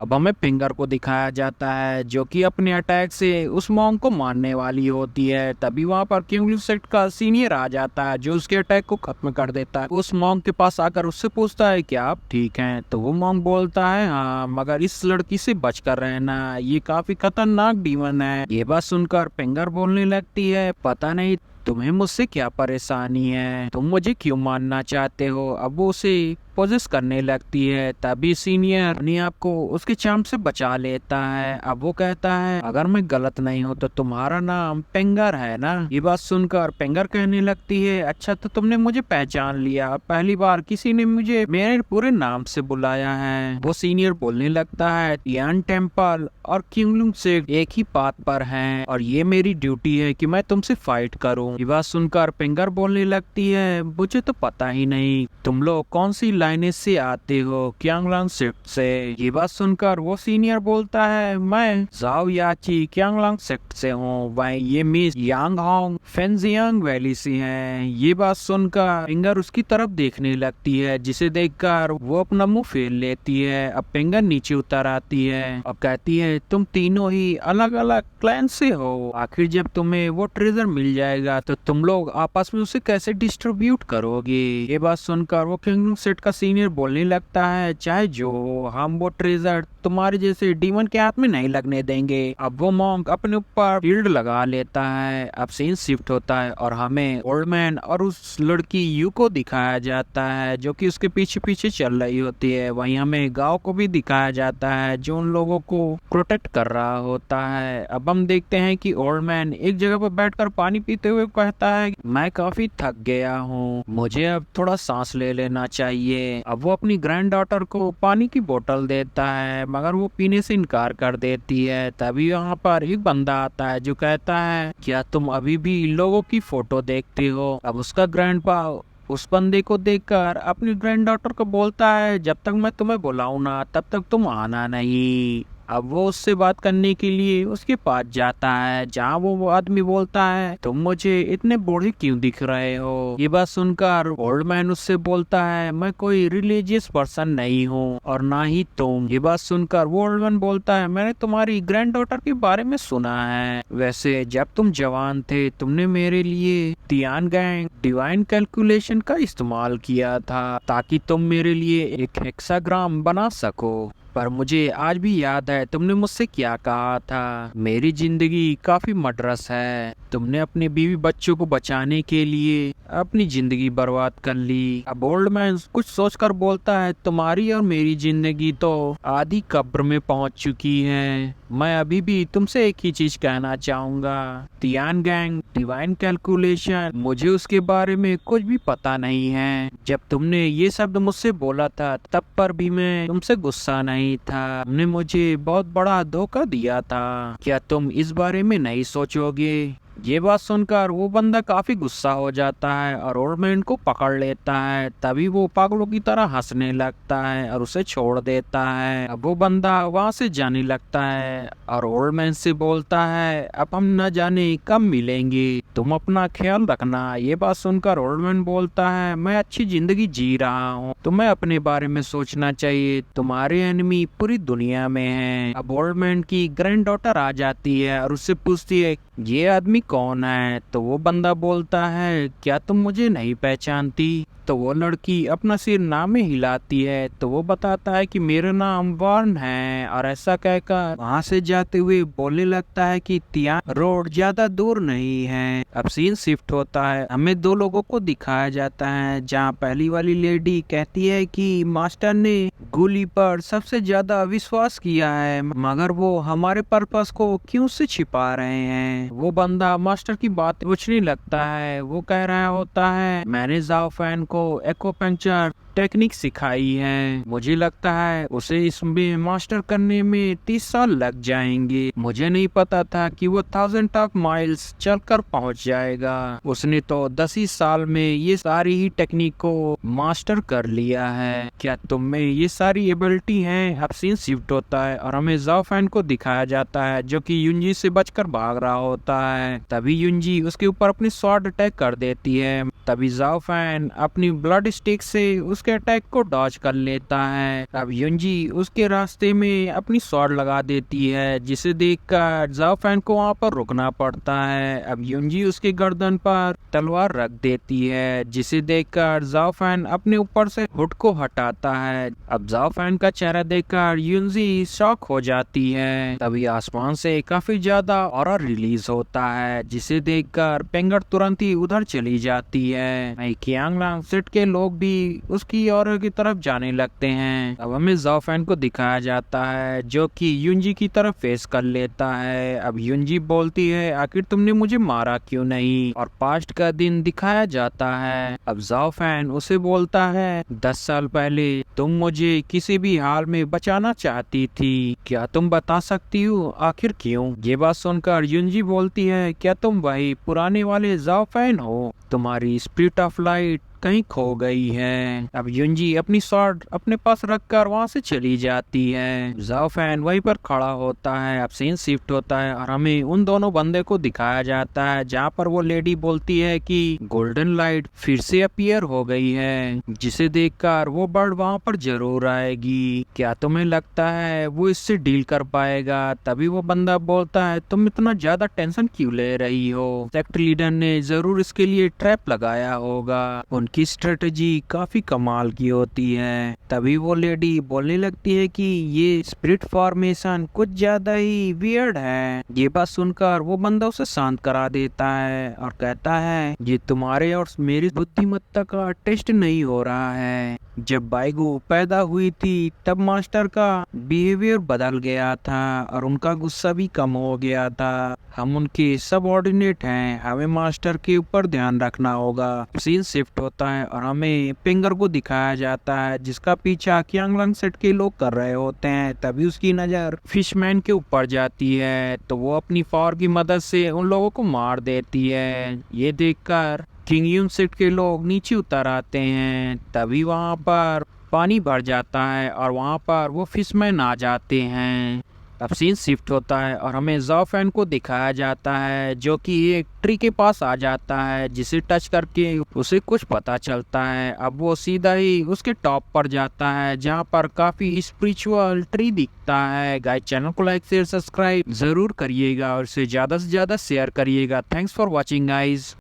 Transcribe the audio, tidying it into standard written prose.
अब हमें फिंगर को दिखाया जाता है जो कि अपने अटैक से उस मॉन्ग को मारने वाली होती है। तभी वहाँ पर किंग सेट का सीनियर आ जाता है जो उसके अटैक को खत्म कर देता है। उस मॉन्ग के पास आकर उससे पूछता है क्या आप ठीक हैं? तो वो मॉन्ग बोलता है हाँ, मगर इस लड़की से बच कर रहना, ये काफी खतरनाक डीमन है। ये बात सुनकर फिंगर बोलने लगती है पता नहीं तुम्हें मुझसे क्या परेशानी है, तुम मुझे क्यों मानना चाहते हो। अब वो उसे पोजेस करने लगती है। तभी सीनियर अपने आप को उसके चार्म से बचा लेता है। अब वो कहता है अगर मैं गलत नहीं हूँ तो तुम्हारा नाम पेंगर है ना। ये बात सुनकर पेंगर कहने लगती है अच्छा तो तुमने मुझे पहचान लिया, पहली बार किसी ने मुझे मेरे पूरे नाम से बुलाया है। वो सीनियर बोलने लगता है यान टेम्पल और किंगलुंग से एक ही बात पर हैं और ये मेरी ड्यूटी है कि मैं तुमसे फाइट करूं। ये बात सुनकर पेंगर बोलने लगती है मुझे तो पता ही नहीं तुम लोग कौन सी लाइनें से आते हो क्यांगलांग सेक्ट से। ये बात सुनकर वो सीनियर बोलता है मैं जाओ याची क्यांगलांग सेक्ट से हूँ, वह ये मिस यांग होंग फेंजियांग वैली से हैं। ये बात सुनकर पेंगर उसकी तरफ देखने लगती है जिसे देखकर वो अपना मुंह फेर लेती है। अब पेंगर नीचे उतर आती है और कहती है तुम तीनों ही अलग अलग क्लैन से हो, आखिर जब तुम्हें वो ट्रेजर मिल जाएगा तो तुम लोग आपस में उसे कैसे डिस्ट्रीब्यूट करोगे। ये बात सुनकर वो किंग सेट का सीनियर बोलने लगता है चाहे जो हो, हम वो ट्रेजर तुम्हारे जैसे डीमन के हाथ में नहीं लगने देंगे। अब वो मॉन्क अपने ऊपर शील्ड लगा लेता है। अब सीन शिफ्ट होता है और हमें ओल्ड मैन और उस लड़की यू को दिखाया जाता है जो कि उसके पीछे पीछे चल रही होती है। वहीं हमें गांव को भी दिखाया जाता है जो उन लोगों को प्रोटेक्ट कर रहा होता है। अब हम देखते हैं कि ओल्ड मैन एक जगह पर बैठकर पानी पीते हुए कहता है मैं काफी थक गया हूँ, मुझे अब थोड़ा सांस ले लेना चाहिए। अब वो अपनी ग्रैंड डॉटर को पानी की बोतल देता है मगर वो पीने से इनकार कर देती है। तभी वहाँ पर एक बंदा आता है जो कहता है क्या तुम अभी भी लोगों की फोटो देखते हो। अब उसका ग्रैंडपा उस बंदे को देखकर अपनी ग्रैंड डॉटर को बोलता है जब तक मैं तुम्हें बुलाऊं ना तब तक तुम आना नहीं। अब वो उससे बात करने के लिए उसके पास जाता है जहाँ वो आदमी बोलता है तुम मुझे इतने बूढ़े क्यों दिख रहे हो। ये बात सुनकर ओल्ड मैन उससे बोलता है मैं कोई रिलीजियस पर्सन नहीं हूँ और ना ही तुम। ये बात सुनकर वो ओल्ड मैन बोलता है मैंने तुम्हारी ग्रैंड डॉटर के बारे में सुना है, वैसे जब तुम जवान थे तुमने मेरे लिए तियान गैंग डिवाइन कैलकुलेशन का इस्तेमाल किया था ताकि तुम मेरे लिए एक हेक्साग्राम बना सको, पर मुझे आज भी याद है तुमने मुझसे क्या कहा था मेरी जिंदगी काफी मडरस है, तुमने अपने बीवी बच्चों को बचाने के लिए अपनी जिंदगी बर्बाद कर ली। अब ओल्ड मैन कुछ सोचकर बोलता है तुम्हारी और मेरी जिंदगी तो आधी कब्र में पहुंच चुकी है, मैं अभी भी तुमसे एक ही चीज कहना चाहूंगा तियान गैंग डिवाइन कैलकुलेशन मुझे उसके बारे में कुछ भी पता नहीं है। जब तुमने ये शब्द मुझसे बोला था तब पर भी मैं तुमसे गुस्सा नहीं था, तुमने मुझे बहुत बड़ा धोखा दिया था, क्या तुम इस बारे में नहीं सोचोगे। ये बात सुनकर वो बंदा काफी गुस्सा हो जाता है और ओल्ड मैन को पकड़ लेता है। तभी वो पागलों की तरह हंसने लगता है और उसे छोड़ देता है। अब वो बंदा वहाँ से जाने लगता है और ओल्ड मैन से बोलता है अब हम न जाने कब मिलेंगे, तुम अपना ख्याल रखना। ये बात सुनकर ओल्ड मैन बोलता है मैं अच्छी जिंदगी जी रहा हूँ, तुम्हें अपने बारे में सोचना चाहिए, तुम्हारे एनिमी पूरी दुनिया में हैं। अब ओल्ड मैन की ग्रैंड डॉटर आ जाती है और उससे पूछती है ये आदमी कौन है। तो वो बंदा बोलता है क्या तुम मुझे नहीं पहचानती। तो वो लड़की अपना सिर नाम में हिलाती है तो वो बताता है कि मेरा नाम वार्न है और ऐसा कहकर वहाँ से जाते हुए बोलने लगता है कि तियान रोड ज्यादा दूर नहीं है। अब सीन शिफ्ट होता है, हमें दो लोगों को दिखाया जाता है जहाँ पहली वाली लेडी कहती है कि मास्टर ने गोली पर सबसे ज्यादा विश्वास किया है मगर वो हमारे पर्पस को क्यों से छिपा रहे हैं। वो बंदा मास्टर की बात पूछने लगता है, वो कह रहा होता है मैंने जाओ फैन को एक्यूपंक्चर टेक्निक सिखाई है, मुझे लगता है उसे इसमें मास्टर करने में 30 साल लग जाएंगे, मुझे नहीं पता था कि वो 1000 ऑफ माइल्स चलकर पहुंच जाएगा, उसने तो 10 ही साल में ये सारी ही टेक्निक को मास्टर कर लिया है, क्या तुम में ये सारी एबिलिटी है। अब सीन शिफ्ट होता है और हमें जाओ फैन को दिखाया जाता है जो कि युंजी से बचकर भाग रहा होता है। तभी युंजी उसके ऊपर अपनी स्वॉर्ड अटैक कर देती है। तभी जाओ फैन अपनी ब्लड स्टिक से उसके अटैक को डॉज कर लेता है। अब युनजी उसके रास्ते में अपनी स्वॉर्ड लगा देती है, जिसे देखकर जाओ फैन को वहाँ पर रुकना पड़ता है। अब युनजी उसके गर्दन पर तलवार रख देती है, जिसे देखकर जाओ फैन अपने ऊपर से हुड को हटाता है। अब जाओ फैन का चेहरा देखकर युनजी शॉक हो जाती है। तभी आसमान से काफी ज्यादा ऑरा रिलीज होता है, जिसे देखकर पेंगर तुरंत ही उधर चली जाती है। वहीं कियांगलांग सेट के लोग भी उसकी ऑरा की तरफ जाने लगते हैं। अब हमें जाओ फैन को दिखाया जाता है, जो कि युनजी की तरफ फेस कर लेता है। अब युनजी बोलती है, आखिर तुमने मुझे मारा क्यों नहीं, और पास्ट का दिन दिखाया जाता है। अब जाओ फैन उसे बोलता है, 10 साल पहले तुम मुझे किसी भी हाल में बचाना चाहती थी, क्या तुम बता सकती हो आखिर क्यों? ये बात सुनकर युनजी बोलती है, क्या तुम वही पुराने वाले जाओ फैन हो? तुम्हारी स्पिरिट ऑफ लाइट कहीं खो गई है। अब युनजी अपनी स्वॉर्ड अपने पास रखकर वहाँ से चली जाती है। जाओ फैन वहीं पर खड़ा होता है। अब सीन शिफ्ट होता है और हमें उन दोनों बंदे को दिखाया जाता है, जहाँ पर वो लेडी बोलती है कि गोल्डन लाइट फिर से अपीयर हो गई है, जिसे देखकर वो बर्ड वहाँ पर जरूर आएगी। क्या तुम्हें लगता है वो इससे डील कर पाएगा? तभी वो बंदा बोलता है, तुम इतना ज्यादा टेंशन क्यों ले रही हो? सेक्ट लीडर ने जरूर इसके लिए ट्रैप लगाया होगा। की स्ट्रेटजी काफी कमाल की होती है। तभी वो लेडी बोलने लगती है कि ये स्पिरिट फॉर्मेशन कुछ ज्यादा ही वियर्ड है। ये बात सुनकर वो बंदा उसे शांत करा देता है और कहता है, ये तुम्हारे और मेरी बुद्धिमत्ता का टेस्ट नहीं हो रहा है। जब बाइगो पैदा हुई थी तब मास्टर का बिहेवियर बदल गया था और उनका गुस्सा भी कम हो गया था। हम उनके सबऑर्डिनेट हैं, हमें मास्टर के ऊपर ध्यान रखना होगा। सीन शिफ्ट होता है और हमें पिंगर को दिखाया जाता है, जिसका पीछा कियांगलांग सेट के लोग कर रहे होते हैं। तभी उसकी नजर फिशमैन के ऊपर जाती है, तो वो अपनी फॉर की मदद से उन लोगों को मार देती है। ये देखकर किंग यून सेट के लोग नीचे उतर आते हैं। तभी वहाँ पर पानी भर जाता है और वहाँ पर वो फिशमैन आ जाते हैं। अब सीन शिफ्ट होता है और हमें जाओ फैन को दिखाया जाता है, जो कि एक ट्री के पास आ जाता है, जिसे टच करके उसे कुछ पता चलता है। अब वो सीधा ही उसके टॉप पर जाता है, जहाँ पर काफी स्पिरिचुअल ट्री दिखता है। गाइस, चैनल को लाइक शेयर सब्सक्राइब जरूर करिएगा और इसे ज्यादा से ज्यादा शेयर करिएगा। Thanks for watching guys.